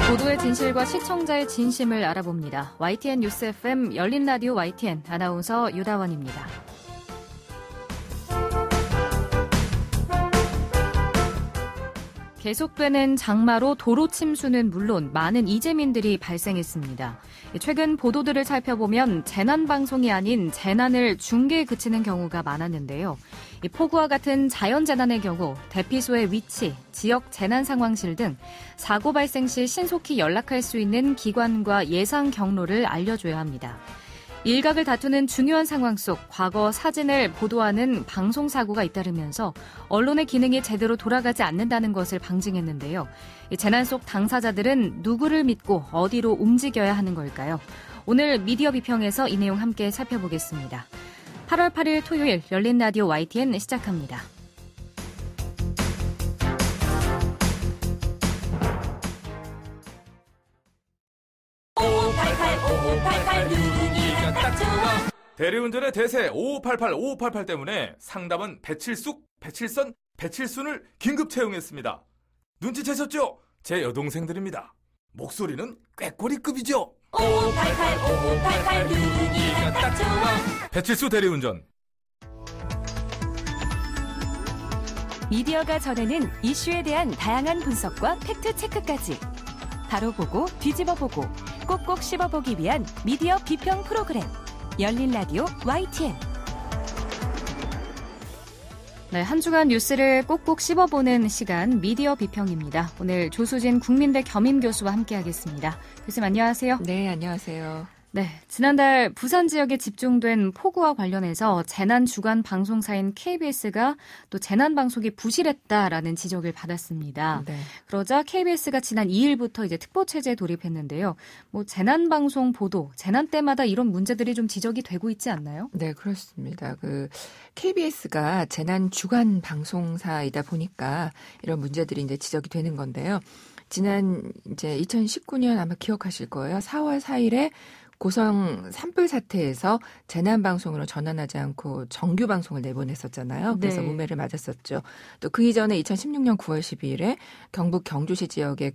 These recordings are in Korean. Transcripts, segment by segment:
보도의 진실과 시청자의 진심을 알아봅니다. YTN 뉴스 FM 열린 라디오 YTN 아나운서 유다원입니다. 계속되는 장마로 도로 침수는 물론 많은 이재민들이 발생했습니다. 최근 보도들을 살펴보면 재난방송이 아닌 재난을 중계에 그치는 경우가 많았는데요. 폭우와 같은 자연재난의 경우 대피소의 위치, 지역 재난상황실 등 사고 발생 시 신속히 연락할 수 있는 기관과 예상 경로를 알려줘야 합니다. 일각을 다투는 중요한 상황 속 과거 사진을 보도하는 방송사고가 잇따르면서 언론의 기능이 제대로 돌아가지 않는다는 것을 방증했는데요. 재난 속 당사자들은 누구를 믿고 어디로 움직여야 하는 걸까요? 오늘 미디어 비평에서 이 내용 함께 살펴보겠습니다. 8월 8일 토요일 열린 라디오 YTN 시작합니다. 5588 누구니가 딱 좋아. 대리운전의 대세 5588 때문에 상담원 배칠숙, 배칠선, 배칠순을 긴급 채용했습니다. 눈치채셨죠? 제 여동생들입니다. 목소리는 꾀꼬리급이죠. 5588 누구니가 딱 좋아. 배칠수 대리운전. 미디어가 전하는 이슈에 대한 다양한 분석과 팩트체크까지 바로 보고 뒤집어 보고 꼭꼭 씹어보기 위한 미디어 비평 프로그램 열린 라디오 YTN. 네, 한 주간 뉴스를 꼭꼭 씹어보는 시간 미디어 비평입니다. 오늘 조수진 국민대 겸임교수와 함께하겠습니다. 교수님 안녕하세요. 네, 안녕하세요. 네, 지난달 부산 지역에 집중된 폭우와 관련해서 재난 주간 방송사인 KBS가 또 재난 방송이 부실했다라는 지적을 받았습니다. 네. 그러자 KBS가 지난 2일부터 이제 특보 체제에 돌입했는데요. 재난 방송 보도, 재난 때마다 이런 문제들이 좀 지적이 되고 있지 않나요? 네, 그렇습니다. KBS가 재난 주간 방송사이다 보니까 이런 문제들이 이제 지적이 되는 건데요. 지난 이제 2019년 아마 기억하실 거예요. 4월 4일에 고성 산불 사태에서 재난 방송으로 전환하지 않고 정규 방송을 내보냈었잖아요. 그래서 네. 문매를 맞았었죠. 또 그 이전에 2016년 9월 12일에 경북 경주시 지역의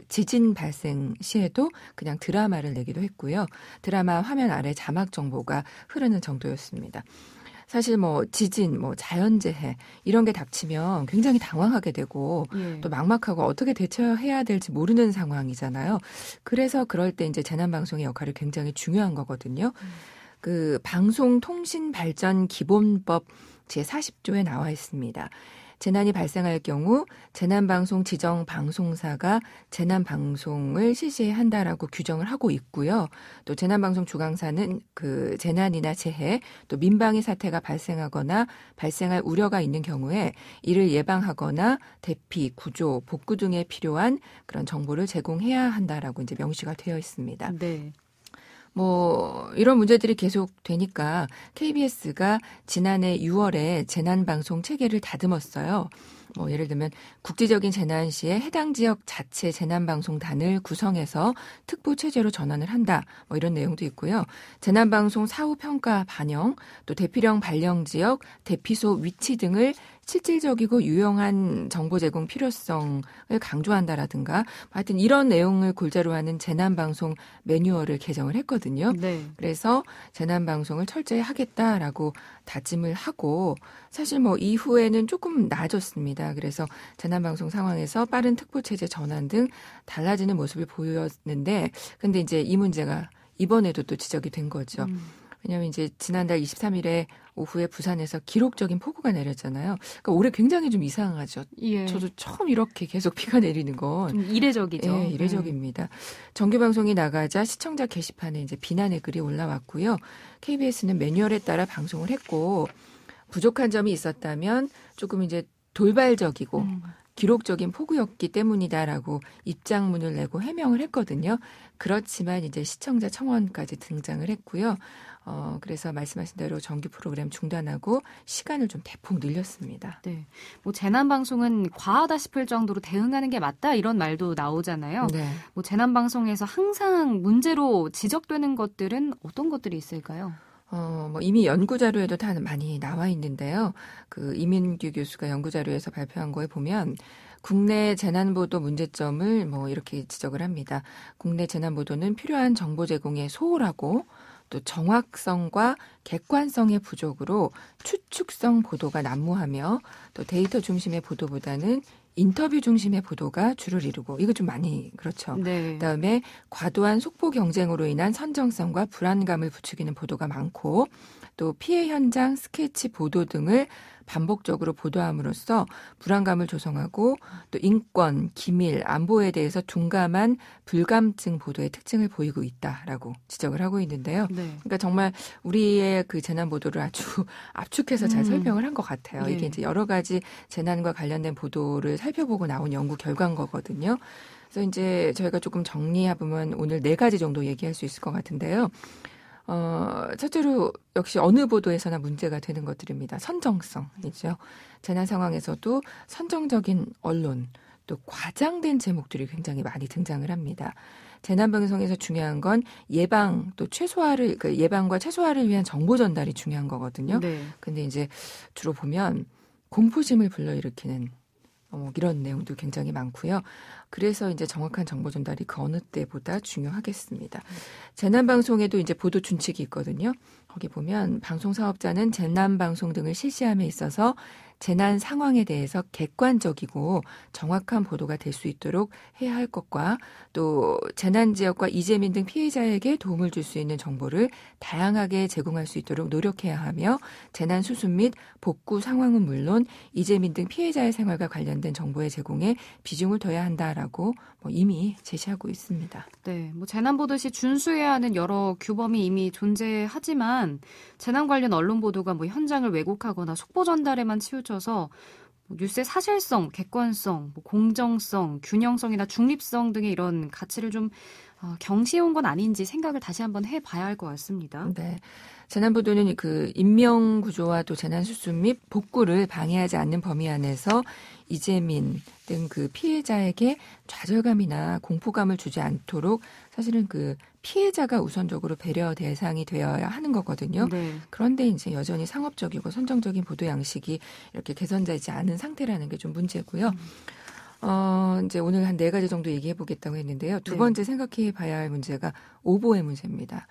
지진 발생 시에도 그냥 드라마를 내기도 했고요. 드라마 화면 아래 자막 정보가 흐르는 정도였습니다. 사실 지진, 자연재해 이런 게 닥치면 굉장히 당황하게 되고 또 막막하고 어떻게 대처해야 될지 모르는 상황이잖아요. 그래서 그럴 때 이제 재난방송의 역할이 굉장히 중요한 거거든요. 방송통신발전기본법 제40조에 나와 있습니다. 재난이 발생할 경우 재난방송 지정 방송사가 재난방송을 실시한다라고 규정을 하고 있고요. 또 재난방송 주관사는 재난이나 재해 또 민방위 사태가 발생하거나 발생할 우려가 있는 경우에 이를 예방하거나 대피, 구조, 복구 등에 필요한 그런 정보를 제공해야 한다라고 이제 명시가 되어 있습니다. 네. 이런 문제들이 계속 되니까 KBS가 지난해 6월에 재난방송 체계를 다듬었어요. 예를 들면 국지적인 재난 시에 해당 지역 자체 재난방송단을 구성해서 특보 체제로 전환을 한다. 이런 내용도 있고요. 재난방송 사후 평가 반영, 또 대피령 발령 지역, 대피소 위치 등을 실질적이고 유용한 정보 제공 필요성을 강조한다라든가 하여튼 이런 내용을 골자로 하는 재난방송 매뉴얼을 개정을 했거든요. 네. 그래서 재난방송을 철저히 하겠다라고 다짐을 하고 사실 이후에는 조금 나아졌습니다. 그래서 재난방송 상황에서 빠른 특보체제 전환 등 달라지는 모습을 보였는데 근데 이제 이 문제가 이번에도 또 지적이 된 거죠. 왜냐하면 이제 지난달 23일에 오후에 부산에서 기록적인 폭우가 내렸잖아요. 그러니까 올해 굉장히 좀 이상하죠. 예. 저도 처음 이렇게 계속 비가 내리는 건 좀 이례적이죠. 예, 이례적입니다. 정규 방송이 나가자 시청자 게시판에 이제 비난의 글이 올라왔고요. KBS는 매뉴얼에 따라 방송을 했고 부족한 점이 있었다면 조금 이제 돌발적이고 기록적인 폭우였기 때문이다라고 입장문을 내고 해명을 했거든요. 그렇지만 이제 시청자 청원까지 등장을 했고요. 그래서 말씀하신 대로 정규 프로그램 중단하고 시간을 좀 대폭 늘렸습니다. 네. 재난방송은 과하다 싶을 정도로 대응하는 게 맞다 이런 말도 나오잖아요. 네. 재난방송에서 항상 문제로 지적되는 것들은 어떤 것들이 있을까요? 이미 연구 자료에도 다 많이 나와 있는데요. 이민규 교수가 연구 자료에서 발표한 거에 보면 국내 재난보도 문제점을 이렇게 지적을 합니다. 국내 재난보도는 필요한 정보 제공에 소홀하고 또 정확성과 객관성의 부족으로 추측성 보도가 난무하며 또 데이터 중심의 보도보다는 인터뷰 중심의 보도가 주를 이루고 이거 좀 많이 그렇죠. 네. 그다음에 과도한 속보 경쟁으로 인한 선정성과 불안감을 부추기는 보도가 많고 또 피해 현장 스케치 보도 등을 반복적으로 보도함으로써 불안감을 조성하고 또 인권, 기밀, 안보에 대해서 둔감한 불감증 보도의 특징을 보이고 있다라고 지적을 하고 있는데요. 네. 그러니까 정말 우리의 그 재난 보도를 아주 압축해서 잘 설명을 한 것 같아요. 네. 이게 이제 여러 가지 재난과 관련된 보도를 살펴보고 나온 연구 결과인 거거든요. 그래서 이제 저희가 조금 정리해보면 오늘 4가지 정도 얘기할 수 있을 것 같은데요. 첫째로 역시 어느 보도에서나 문제가 되는 것들입니다. 선정성이죠. 재난 상황에서도 선정적인 언론, 또 과장된 제목들이 굉장히 많이 등장을 합니다. 재난방송에서 중요한 건 예방과 최소화를 위한 정보 전달이 중요한 거거든요. 네. 근데 이제 주로 보면 공포심을 불러일으키는 이런 내용도 굉장히 많고요. 그래서 이제 정확한 정보 전달이 그 어느 때보다 중요하겠습니다. 재난방송에도 이제 보도 준칙이 있거든요. 거기 보면 방송 사업자는 재난방송 등을 실시함에 있어서 재난 상황에 대해서 객관적이고 정확한 보도가 될 수 있도록 해야 할 것과 또 재난 지역과 이재민 등 피해자에게 도움을 줄 수 있는 정보를 다양하게 제공할 수 있도록 노력해야 하며 재난 수습 및 복구 상황은 물론 이재민 등 피해자의 생활과 관련된 정보의 제공에 비중을 둬야 한다라고 이미 제시하고 있습니다. 네, 재난 보도시 준수해야 하는 여러 규범이 이미 존재하지만 재난 관련 언론 보도가 현장을 왜곡하거나 속보 전달에만 치우쳐서 뉴스의 사실성, 객관성, 공정성, 균형성이나 중립성 등의 이런 가치를 좀 경시해온 건 아닌지 생각을 다시 한번 해봐야 할 것 같습니다. 네. 재난보도는 그 인명구조와 또 재난수습 및 복구를 방해하지 않는 범위 안에서 이재민 등 그 피해자에게 좌절감이나 공포감을 주지 않도록 사실은 그 피해자가 우선적으로 배려 대상이 되어야 하는 거거든요. 네. 그런데 이제 여전히 상업적이고 선정적인 보도 양식이 이렇게 개선되지 않은 상태라는 게 좀 문제고요. 이제 오늘 한 4가지 정도 얘기해 보겠다고 했는데요. 두 번째 생각해 봐야 할 문제가 오보의 문제입니다.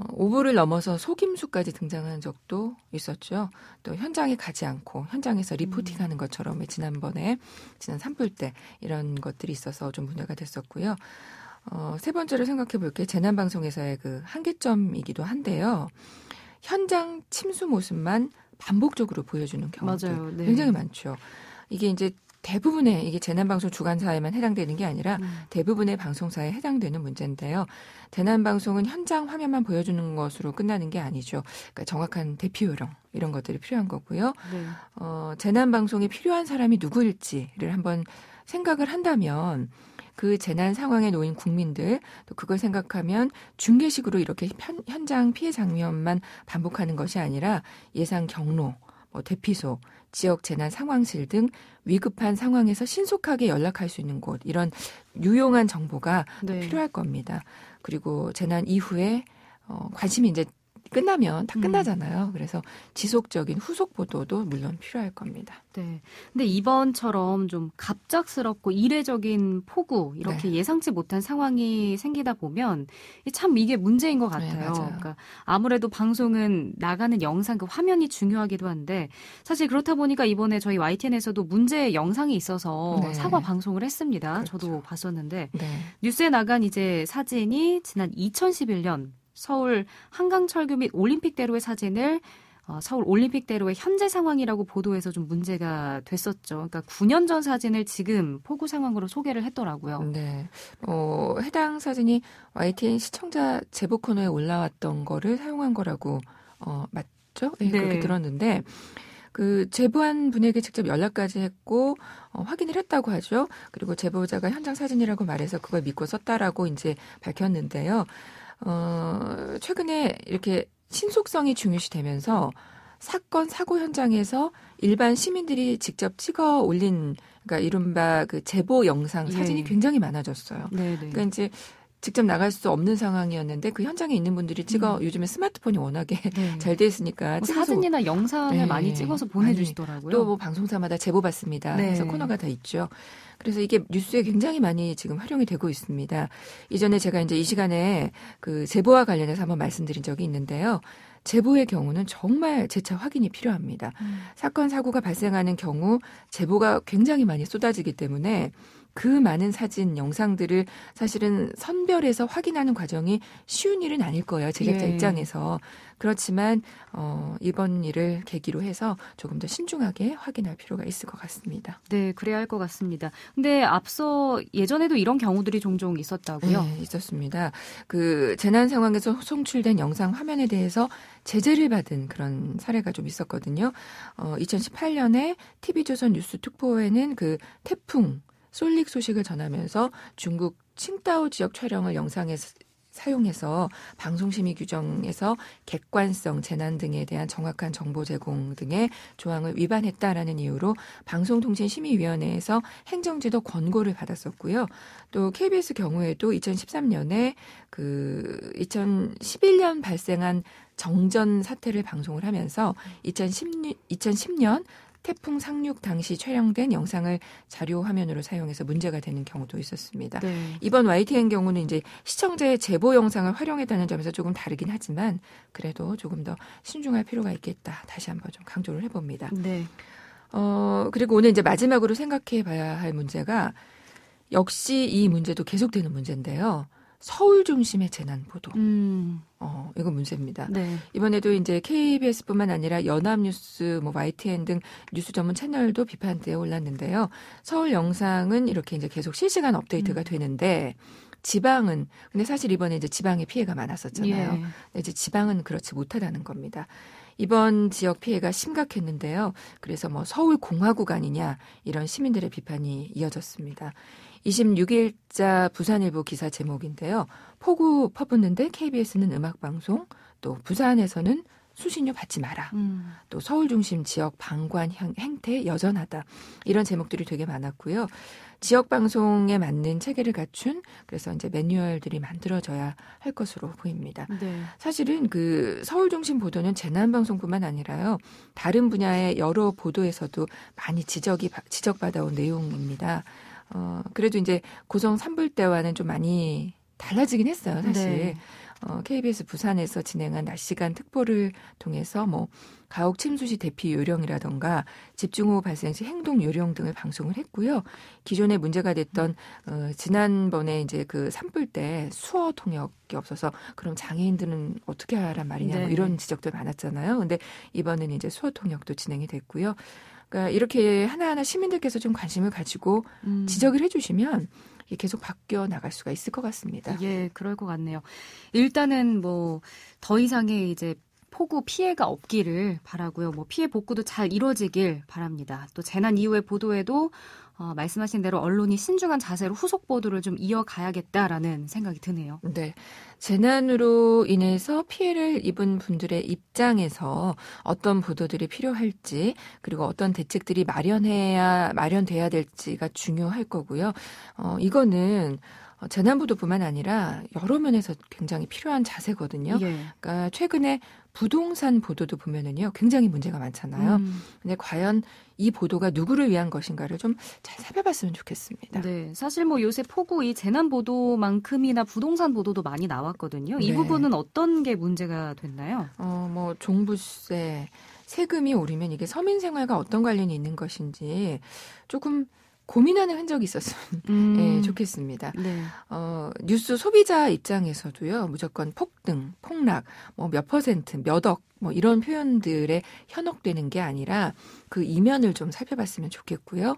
오보를 넘어서 속임수까지 등장한 적도 있었죠. 또 현장에 가지 않고 현장에서 리포팅하는 것처럼 지난 산불 때 이런 것들이 있어서 좀 문제가 됐었고요. 세 번째로 생각해 볼게 재난방송에서의 그 한계점이기도 한데요. 현장 침수 모습만 반복적으로 보여주는 경우도 맞아요. 네. 굉장히 많죠. 이게 이제 대부분의 이게 재난방송 주관사에만 해당되는 게 아니라 대부분의 방송사에 해당되는 문제인데요. 재난방송은 현장 화면만 보여주는 것으로 끝나는 게 아니죠. 그러니까 정확한 대피 요령 이런 것들이 필요한 거고요. 네. 재난방송에 필요한 사람이 누구일지를 한번 생각을 한다면 그 재난 상황에 놓인 국민들 또 그걸 생각하면 중계식으로 이렇게 현장 피해 장면만 반복하는 것이 아니라 예상 경로, 대피소, 지역 재난 상황실 등 위급한 상황에서 신속하게 연락할 수 있는 곳 이런 유용한 정보가 필요할 겁니다. 그리고 재난 이후에 관심이 이제 끝나면 다 끝나잖아요. 그래서 지속적인 후속 보도도 물론 필요할 겁니다. 네. 근데 이번처럼 좀 갑작스럽고 이례적인 폭우 이렇게 예상치 못한 상황이 생기다 보면 참 이게 문제인 것 같아요. 네, 맞아요. 그러니까 아무래도 방송은 나가는 영상 그 화면이 중요하기도 한데 사실 그렇다 보니까 이번에 저희 YTN에서도 문제 영상이 있어서 사과 방송을 했습니다. 그렇죠. 저도 봤었는데 뉴스에 나간 이제 사진이 지난 2011년 서울 한강철교 및 올림픽대로의 사진을 서울 올림픽대로의 현재 상황이라고 보도해서 좀 문제가 됐었죠. 그러니까 9년 전 사진을 지금 폭우 상황으로 소개를 했더라고요. 네. 해당 사진이 YTN 시청자 제보 코너에 올라왔던 거를 사용한 거라고 맞죠? 네, 그렇게 들었는데 그 제보한 분에게 직접 연락까지 했고 확인을 했다고 하죠. 그리고 제보자가 현장 사진이라고 말해서 그걸 믿고 썼다라고 이제 밝혔는데요. 최근에 이렇게 신속성이 중요시되면서 사고 현장에서 일반 시민들이 직접 찍어 올린, 그러니까 이른바 그 제보 영상 사진이 굉장히 많아졌어요. 그러니까 이제 직접 나갈 수 없는 상황이었는데 그 현장에 있는 분들이 요즘에 스마트폰이 워낙에 네. 잘 돼 있으니까 뭐 사진이나 영상을 네. 많이 찍어서 보내주시더라고요. 또 뭐 방송사마다 제보 받습니다. 네. 그래서 코너가 다 있죠. 그래서 이게 뉴스에 굉장히 많이 지금 활용이 되고 있습니다. 이전에 제가 이제 이 시간에 그 제보와 관련해서 한번 말씀드린 적이 있는데요. 제보의 경우는 정말 재차 확인이 필요합니다. 사건, 사고가 발생하는 경우 제보가 굉장히 많이 쏟아지기 때문에 그 많은 사진, 영상들을 사실은 선별해서 확인하는 과정이 쉬운 일은 아닐 거예요. 제작자 예. 입장에서. 그렇지만 이번 일을 계기로 해서 조금 더 신중하게 확인할 필요가 있을 것 같습니다. 네, 그래야 할 것 같습니다. 근데 앞서 예전에도 이런 경우들이 종종 있었다고요? 네, 있었습니다. 그 재난 상황에서 송출된 영상 화면에 대해서 제재를 받은 그런 사례가 좀 있었거든요. 2018년에 TV조선 뉴스 특보에는 그 태풍 솔릭 소식을 전하면서 중국 칭다오 지역 촬영을 영상에 사용해서 방송심의 규정에서 객관성, 재난 등에 대한 정확한 정보 제공 등의 조항을 위반했다라는 이유로 방송통신심의위원회에서 행정제도 권고를 받았었고요. 또 KBS 경우에도 2013년에 그 2011년 발생한 정전 사태를 방송을 하면서 2010년 태풍 상륙 당시 촬영된 영상을 자료 화면으로 사용해서 문제가 되는 경우도 있었습니다. 네. 이번 YTN 경우는 이제 시청자의 제보 영상을 활용했다는 점에서 조금 다르긴 하지만 그래도 조금 더 신중할 필요가 있겠다. 다시 한번 좀 강조를 해봅니다. 네. 그리고 오늘 이제 마지막으로 생각해 봐야 할 문제가 역시 이 문제도 계속되는 문제인데요. 서울 중심의 재난 보도. 이거 문제입니다. 네. 이번에도 이제 KBS뿐만 아니라 연합뉴스, 뭐 YTN 등 뉴스 전문 채널도 비판대에 올랐는데요. 서울 영상은 이렇게 이제 계속 실시간 업데이트가 되는데 지방은 근데 사실 이번에 이제 지방에 피해가 많았었잖아요. 예. 근데 이제 지방은 그렇지 못하다는 겁니다. 이번 지역 피해가 심각했는데요. 그래서 뭐 서울 공화국 아니냐 이런 시민들의 비판이 이어졌습니다. 26일자 부산일보 기사 제목인데요. 폭우 퍼붓는데 KBS는 음악방송, 또 부산에서는 수신료 받지 마라. 또 서울 중심 지역 방관 행태 여전하다. 이런 제목들이 되게 많았고요. 지역 방송에 맞는 체계를 갖춘 그래서 이제 매뉴얼들이 만들어져야 할 것으로 보입니다. 네. 사실은 그 서울 중심 보도는 재난 방송뿐만 아니라요. 다른 분야의 여러 보도에서도 많이 지적받아온 내용입니다. 그래도 이제 고성 산불대와는 좀 많이 달라지긴 했어요, 사실. 네. KBS 부산에서 진행한 낮 시간 특보를 통해서 뭐 가옥 침수 시 대피 요령이라던가 집중호우 발생 시 행동 요령 등을 방송을 했고요. 기존에 문제가 됐던 지난번에 이제 그 산불 때 수어 통역이 없어서 그럼 장애인들은 어떻게 하란 말이냐 뭐 네. 이런 지적들 많았잖아요. 근데 이번에는 이제 수어 통역도 진행이 됐고요. 그러니까 이렇게 하나하나 시민들께서 좀 관심을 가지고 지적을 해주시면 계속 바뀌어 나갈 수가 있을 것 같습니다. 예, 그럴 것 같네요. 일단은 뭐 더 이상의 이제 폭우 피해가 없기를 바라고요. 뭐 피해 복구도 잘 이루어지길 바랍니다. 또 재난 이후의 보도에도 말씀하신 대로 언론이 신중한 자세로 후속 보도를 좀 이어가야겠다라는 생각이 드네요. 네. 재난으로 인해서 피해를 입은 분들의 입장에서 어떤 보도들이 필요할지 그리고 어떤 대책들이 마련돼야 될지가 중요할 거고요. 이거는 재난보도뿐만 아니라 여러 면에서 굉장히 필요한 자세거든요. 예. 그러니까 최근에 부동산 보도도 보면은요, 굉장히 문제가 많잖아요. 근데 과연 이 보도가 누구를 위한 것인가를 좀 잘 살펴봤으면 좋겠습니다. 네, 사실 뭐 요새 폭우 이 재난 보도만큼이나 부동산 보도도 많이 나왔거든요. 이 네. 부분은 어떤 게 문제가 됐나요? 뭐 종부세, 세금이 오르면 이게 서민 생활과 어떤 관련이 있는 것인지 조금 고민하는 흔적이 있었으면 예, 좋겠습니다. 네. 뉴스 소비자 입장에서도요, 무조건 폭등, 폭락, 뭐 몇 퍼센트, 몇 억, 뭐 이런 표현들에 현혹되는 게 아니라 그 이면을 좀 살펴봤으면 좋겠고요.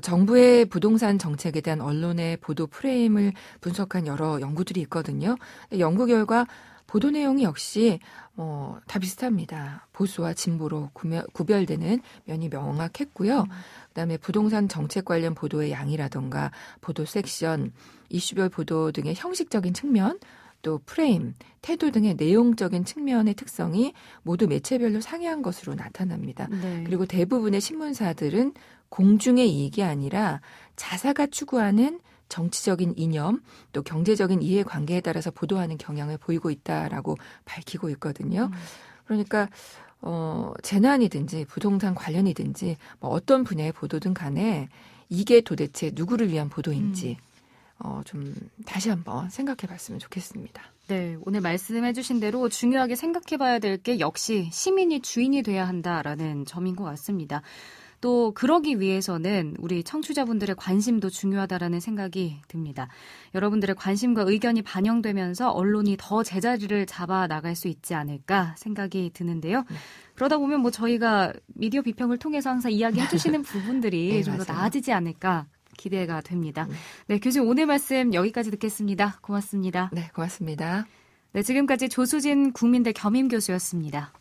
정부의 부동산 정책에 대한 언론의 보도 프레임을 분석한 여러 연구들이 있거든요. 연구 결과 보도 내용이 역시 다 비슷합니다. 보수와 진보로 구별되는 면이 명확했고요. 그다음에 부동산 정책 관련 보도의 양이라던가 보도 섹션, 이슈별 보도 등의 형식적인 측면, 또 프레임, 태도 등의 내용적인 측면의 특성이 모두 매체별로 상이한 것으로 나타납니다. 네. 그리고 대부분의 신문사들은 공중의 이익이 아니라 자사가 추구하는 정치적인 이념 또 경제적인 이해관계에 따라서 보도하는 경향을 보이고 있다라고 밝히고 있거든요. 그러니까 재난이든지 부동산 관련이든지 뭐 어떤 분야의 보도든 간에 이게 도대체 누구를 위한 보도인지 좀 다시 한번 생각해 봤으면 좋겠습니다. 네, 오늘 말씀해 주신 대로 중요하게 생각해 봐야 될 게 역시 시민이 주인이 돼야 한다라는 점인 것 같습니다. 또 그러기 위해서는 우리 청취자분들의 관심도 중요하다라는 생각이 듭니다. 여러분들의 관심과 의견이 반영되면서 언론이 더 제자리를 잡아 나갈 수 있지 않을까 생각이 드는데요. 그러다 보면 뭐 저희가 미디어 비평을 통해서 항상 이야기해 주시는 부분들이 네, 좀 더 맞아요. 나아지지 않을까 기대가 됩니다. 네, 교수님 오늘 말씀 여기까지 듣겠습니다. 고맙습니다. 네, 고맙습니다. 네, 지금까지 조수진 국민대 겸임교수였습니다.